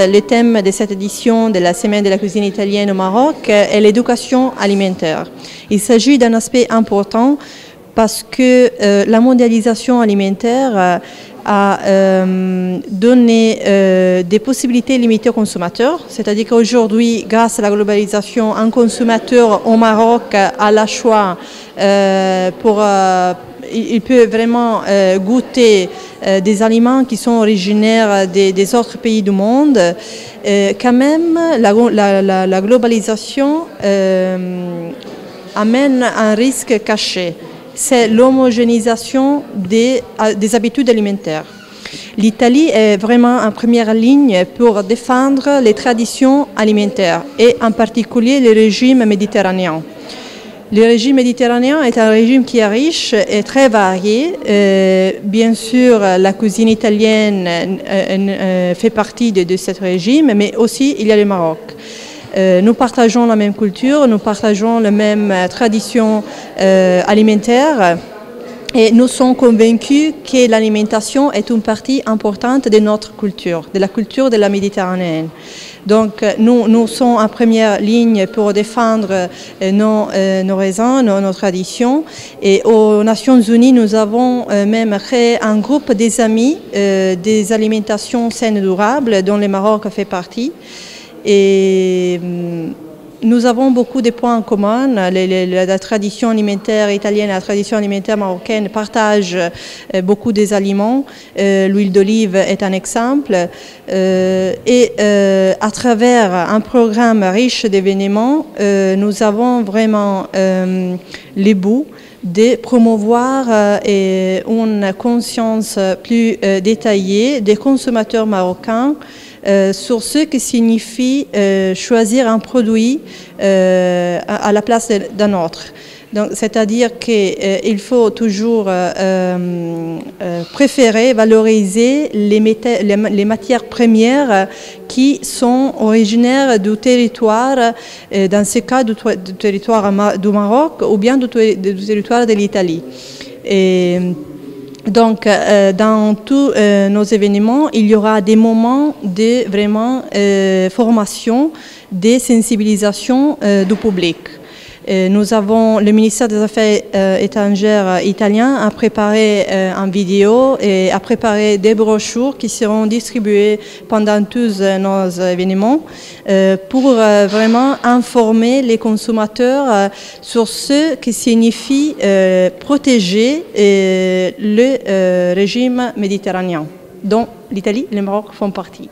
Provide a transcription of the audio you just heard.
le thème de cette édition de la Semaine de la cuisine italienne au Maroc est l'éducation alimentaire. Il s'agit d'un aspect important parce que la mondialisation alimentaire a donné des possibilités limitées aux consommateurs. C'est-à-dire qu'aujourd'hui, grâce à la globalisation, un consommateur au Maroc a le choix il peut vraiment goûter des aliments qui sont originaires des autres pays du monde. Quand même, la globalisation amène un risque caché. C'est l'homogénéisation des habitudes alimentaires. L'Italie est vraiment en première ligne pour défendre les traditions alimentaires et en particulier le régime méditerranéen. Le régime méditerranéen est un régime qui est riche et très varié. Bien sûr, la cuisine italienne fait partie de ce régime, mais aussi il y a le Maroc. Nous partageons la même culture, nous partageons la même tradition alimentaire et nous sommes convaincus que l'alimentation est une partie importante de notre culture, de la culture de la Méditerranée. Donc nous sommes en première ligne pour défendre nos raisins, nos traditions. Et aux Nations Unies, nous avons même créé un groupe des amis des alimentations saines et durables dont le Maroc fait partie. Et nous avons beaucoup de points en commun. La tradition alimentaire italienne et la tradition alimentaire marocaine partagent beaucoup des aliments. L'huile d'olive est un exemple. Et à travers un programme riche d'événements, nous avons vraiment le but de promouvoir une conscience plus détaillée des consommateurs marocains sur ce que signifie choisir un produit à la place d'un autre. Donc, c'est-à-dire qu'il faut toujours préférer, valoriser les matières premières qui sont originaires du territoire, dans ce cas du territoire du Maroc ou bien du territoire de l'Italie. Donc, dans tous nos événements, il y aura des moments de vraiment formation, de sensibilisation du public. Nous avons, le ministère des Affaires étrangères italien a préparé une vidéo et a préparé des brochures qui seront distribuées pendant tous nos événements pour vraiment informer les consommateurs sur ce que signifie protéger le régime méditerranéen, dont l'Italie et le Maroc font partie.